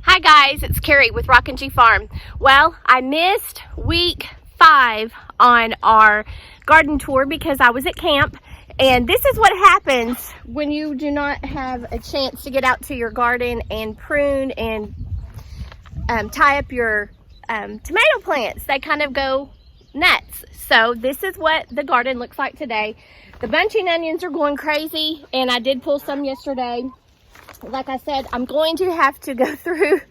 Hi guys, it's Carrie with Rockin G Farm. Well, I missed week 5 on our garden tour because I was at camp, and this is what happens when you do not have a chance to get out to your garden and prune and tie up your tomato plants. They kind of go nuts. So this is what the garden looks like today. The bunching onions are going crazy, and I did pull some yesterday. Like I said, I'm going to have to go through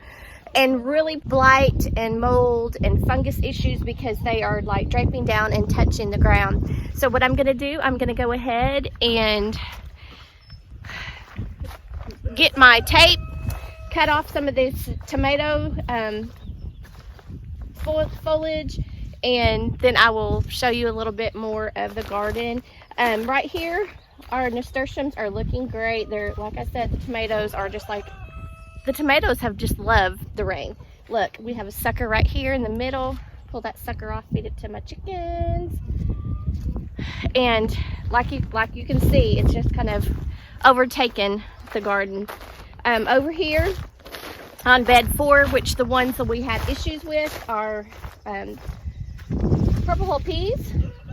and really blight and mold and fungus issues because they are like draping down and touching the ground. So what I'm going to do, I'm going to go ahead and get my tape, cut off some of this tomato foliage, and then I will show you a little bit more of the garden. Right here, our nasturtiums are looking great. They're, like I said, the tomatoes are just like, the tomatoes have just loved the rain. Look, we have a sucker right here in the middle. Pull that sucker off, feed it to my chickens. And like you can see, it's just kind of overtaken the garden. Over here on bed 4, which the ones that we had issues with are purple hull peas.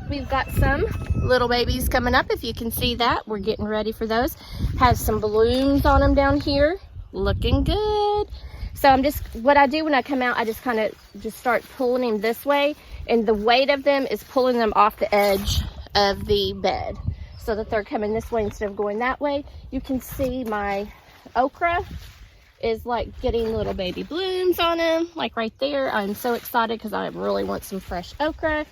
We've got some little babies coming up, if you can see that. We're getting ready for those. Has some blooms on them down here. Looking good. So what I do when I come out, I just kind of just start pulling them this way, and the weight of them is pulling them off the edge of the bed so that they're coming this way instead of going that way. You can see my okra is like getting little baby blooms on them, like right there. I'm so excited because I really want some fresh okra.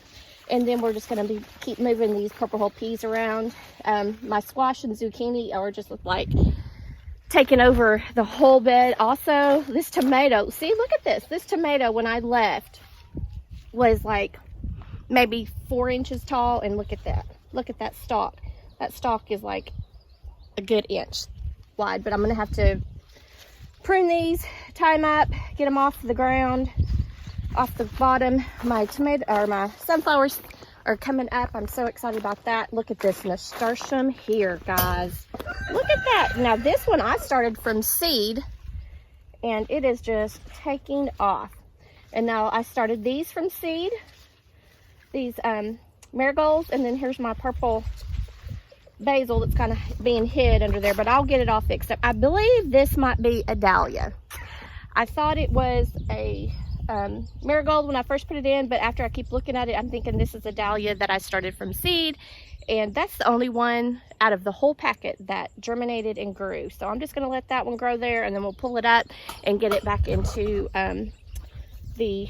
And then we're just going to keep moving these purple hull peas around. My squash and zucchini are just like taking over the whole bed. Also, this tomato, see, look at this. This tomato, when I left, was like maybe 4 inches tall. And look at that. Look at that stalk. That stalk is like a good inch wide. But I'm going to have to prune these, tie them up, get them off the ground, off the bottom. My sunflowers are coming up. I'm so excited about that. Look at this nasturtium here, guys. Look at that. Now this one I started from seed, and it is just taking off. And now I started these from seed, these marigolds, and then here's my purple basil that's kind of being hid under there, but I'll get it all fixed up. I believe this might be a dahlia. I thought it was a marigold when I first put it in, but after I keep looking at it, I'm thinking this is a dahlia that I started from seed, and that's the only one out of the whole packet that germinated and grew. So I'm just going to let that one grow there, and then we'll pull it up and get it back into the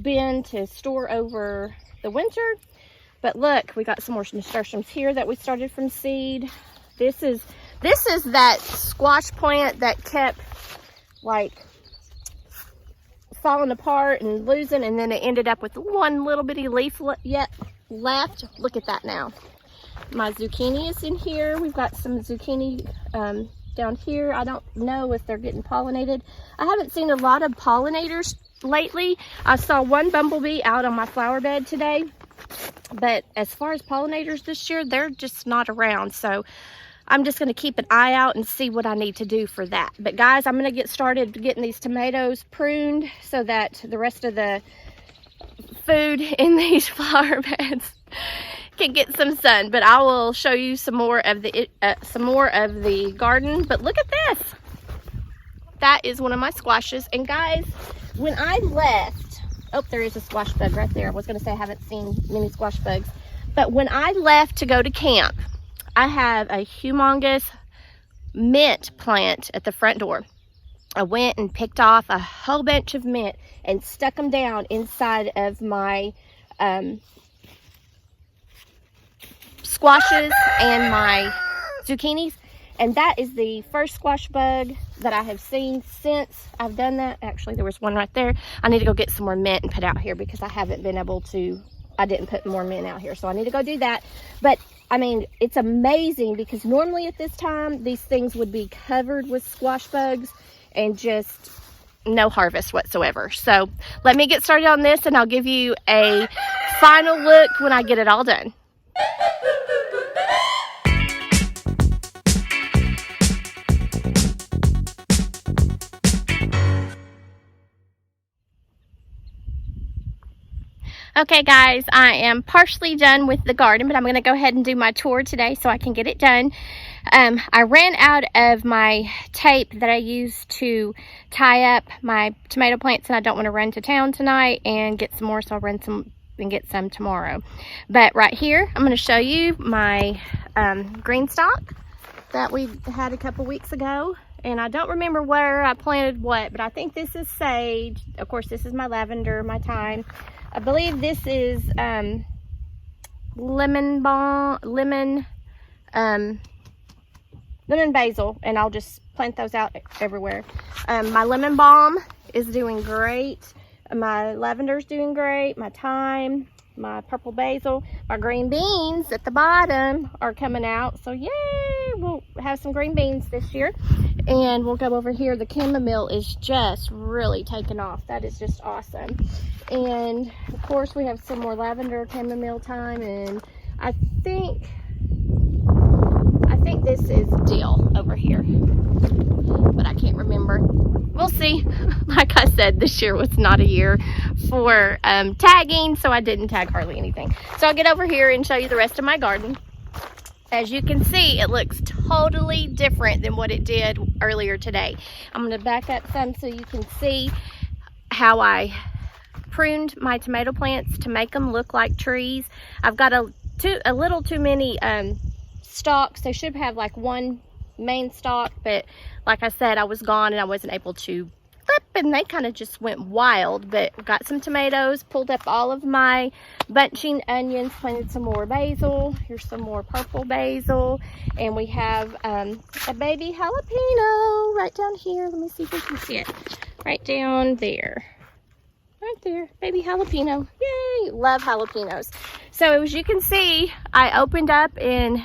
bin to store over the winter. But look, we got some more nasturtiums here that we started from seed. This is that squash plant that kept like falling apart and losing, and then it ended up with one little bitty leaf yet left. Look at that now. My zucchini is in here. We've got some zucchini down here. I don't know if they're getting pollinated. I haven't seen a lot of pollinators lately. I saw one bumblebee out on my flower bed today, but as far as pollinators this year, they're just not around. So I'm just going to keep an eye out and see what I need to do for that. But guys, I'm going to get started getting these tomatoes pruned so that the rest of the food in these flower beds can get some sun. But I will show you some more of the garden. But look at this. That is one of my squashes. And guys, when I left, oh, there is a squash bug right there. I was going to say I haven't seen many squash bugs. But when I left to go to camp, I have a humongous mint plant at the front door. I went and picked off a whole bunch of mint and stuck them down inside of my squashes and my zucchinis. And that is the first squash bug that I have seen since I've done that. Actually, there was one right there. I need to go get some more mint and put out here because I haven't been able to, I didn't put more mint out here. So I need to go do that. But I mean, it's amazing because normally at this time, these things would be covered with squash bugs and just no harvest whatsoever. So let me get started on this, and I'll give you a final look when I get it all done. Okay guys, I am partially done with the garden, but I'm going to go ahead and do my tour today so I can get it done. I ran out of my tape that I used to tie up my tomato plants, and I don't want to run to town tonight and get some more, so I'll run some and get some tomorrow. But right here, I'm going to show you my green stalk that we had a couple weeks ago. And I don't remember where I planted what, but I think this is sage. Of course, this is my lavender, my thyme. I believe this is lemon basil, and I'll just plant those out everywhere. My lemon balm is doing great. My lavender's doing great. My thyme, my purple basil, my green beans at the bottom are coming out. So yay, we'll have some green beans this year. And we'll go over here. The chamomile is just really taking off. That is just awesome. And of course we have some more lavender, chamomile, thyme, and I think this is dill over here, but I can't remember. We'll see. Like I said, this year was not a year for tagging, so I didn't tag hardly anything. So I'll get over here and show you the rest of my garden. As you can see, it looks totally different than what it did earlier today. I'm going to back up some so you can see how I pruned my tomato plants to make them look like trees. I've got a little too many stalks. They should have like one main stalk, but like I said, I was gone and I wasn't able to flip, and they kind of just went wild. But got some tomatoes, pulled up all of my bunching onions, planted some more basil. Here's some more purple basil, and we have a baby jalapeno right down here. Let me see if you can see it. Right down there. Right there, baby jalapeno. Yay, love jalapenos. So as you can see, I opened up, and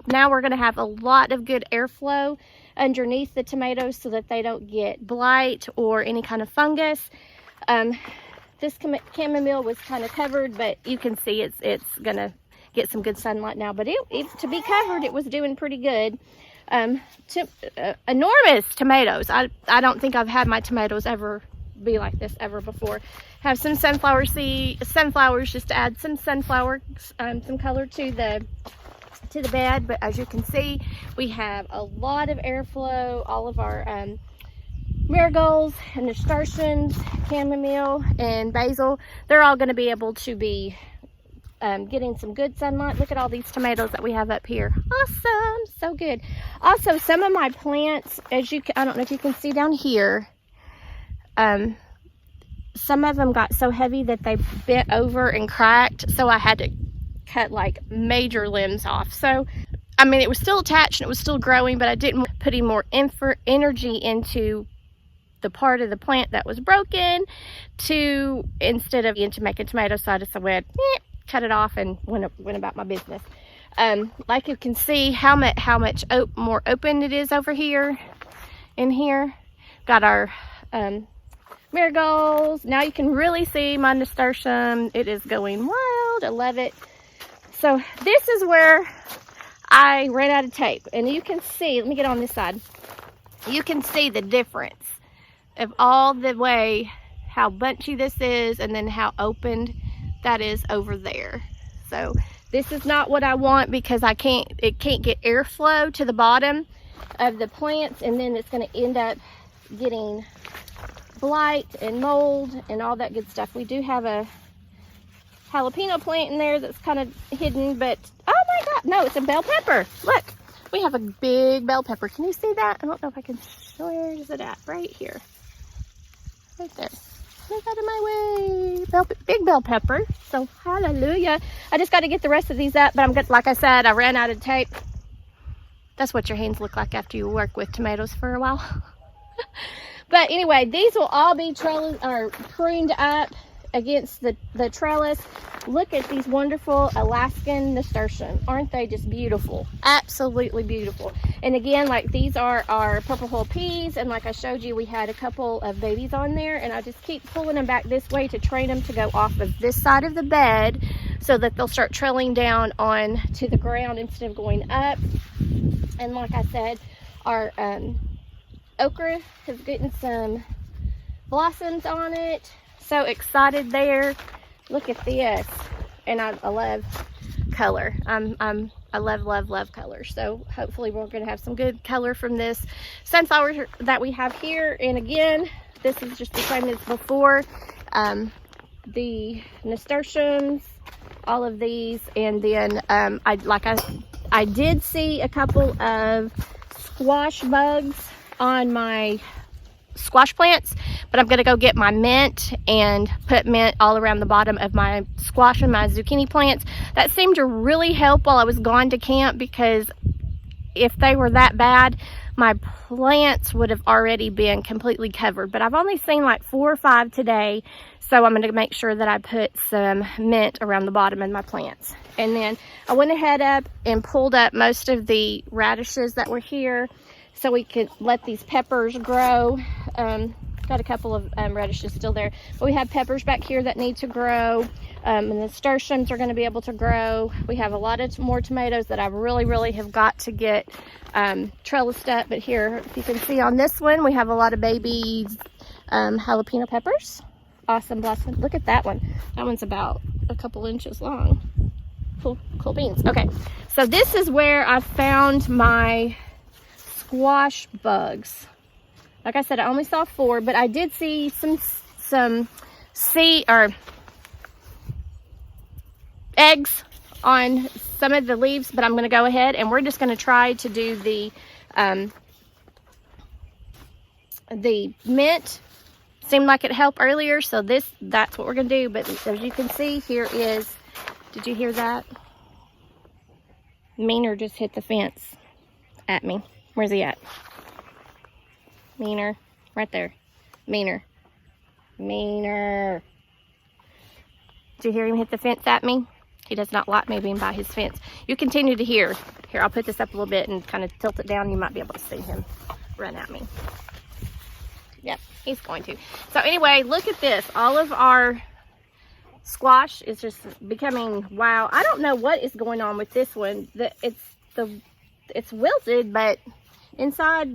now we're gonna have a lot of good airflow underneath the tomatoes so that they don't get blight or any kind of fungus. This chamomile was kind of covered, but you can see it's gonna get some good sunlight now. But to be covered, it was doing pretty good. Enormous tomatoes. I don't think I've had my tomatoes ever be like this ever before. Have some sunflowers just to add some sunflower, some color to the bed. But as you can see, we have a lot of airflow. All of our marigolds and nasturtiums, chamomile and basil, they're all going to be able to be getting some good sunlight. Look at all these tomatoes that we have up here. Awesome, so good. Also, some of my plants, I don't know if you can see down here, some of them got so heavy that they bent over and cracked, so I had to cut like major limbs off. So I mean, it was still attached and it was still growing, but I didn't put any more energy into the part of the plant that was broken instead of into making tomatoes. So I just went cut it off and went about my business. Like you can see how much more open it is over here. In here got our marigolds. Now you can really see my nasturtium. It is going wild. I love it. So this is where I ran out of tape, and you can see, let me get on this side. You can see the difference of all the way how bunchy this is and then how opened that is over there. So this is not what I want, because it can't get airflow to the bottom of the plants, and then it's going to end up getting blight and mold and all that good stuff. We do have a jalapeno plant in there that's kind of hidden, but oh my god, no, it's a bell pepper. Look, we have a big bell pepper. Can you see that? I don't know if I can. Where is it at? Right here, right there. Get out of my way. Big bell pepper. So hallelujah. I just got to get the rest of these up, but I'm good. Like I said, I ran out of tape. That's what your hands look like after you work with tomatoes for a while. But anyway, these will all be pruned up against the trellis. Look at these wonderful Alaskan nasturtium. Aren't they just beautiful? Absolutely beautiful. And again, like, these are our purple whole peas, and like I showed you, we had a couple of babies on there, and I just keep pulling them back this way to train them to go off of this side of the bed so that they'll start trailing down on to the ground instead of going up. And like I said, our okra has gotten some blossoms on it. So excited there. Look at this. And I love color. I love color. So hopefully we're going to have some good color from this sunflower that we have here. And again, this is just the same as before. The nasturtiums, all of these, and then I did see a couple of squash bugs on my squash plants, but I'm gonna go get my mint and put mint all around the bottom of my squash and my zucchini plants. That seemed to really help while I was gone to camp, because if they were that bad, my plants would have already been completely covered. But I've only seen like 4 or 5 today, so I'm going to make sure that I put some mint around the bottom of my plants. And then I went ahead up and pulled up most of the radishes that were here so we could let these peppers grow. Got a couple of radishes still there, but we have peppers back here that need to grow, and the nasturtiums are going to be able to grow. We have a lot of more tomatoes that I really have got to get trellised up. But here, if you can see on this one, we have a lot of baby jalapeno peppers. Awesome blossom. Look at that one. That one's about a couple inches long. Cool beans. Okay, so this is where I found my squash bugs. Like I said, I only saw 4, but I did see some eggs on some of the leaves. But I'm going to go ahead and we're just going to try to do the mint. Seemed like it helped earlier, so that's what we're going to do. But as you can see, here is, did you hear that? Meaner just hit the fence at me. Where's he at? Meaner, right there. Meaner. Did you hear him hit the fence at me? He does not like me being by his fence. You continue to hear. Here, I'll put this up a little bit and kind of tilt it down. You might be able to see him run at me. Yep, he's going to. So anyway, look at this. All of our squash is just becoming, wow. I don't know what is going on with this one. It's wilted, but inside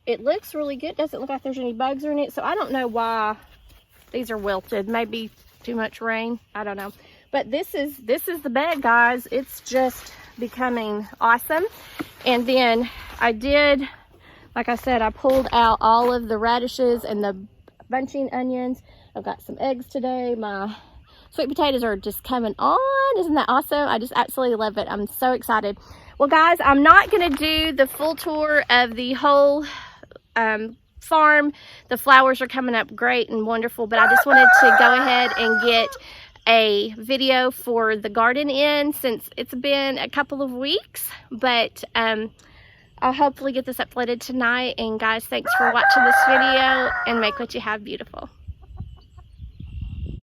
it looks really good. Doesn't look like there's any bugs in it. So I don't know why these are wilted. Maybe too much rain. I don't know. But this is the bed, guys. It's just becoming awesome. And then I did, like I said, I pulled out all of the radishes and the bunching onions. I've got some eggs today. My sweet potatoes are just coming on. Isn't that awesome? I just absolutely love it. I'm so excited. Well, guys, I'm not going to do the full tour of the whole farm. The flowers are coming up great and wonderful, but I just wanted to go ahead and get a video for the garden in, since it's been a couple of weeks. But I'll hopefully get this uploaded tonight. And guys, thanks for watching this video, and make what you have beautiful.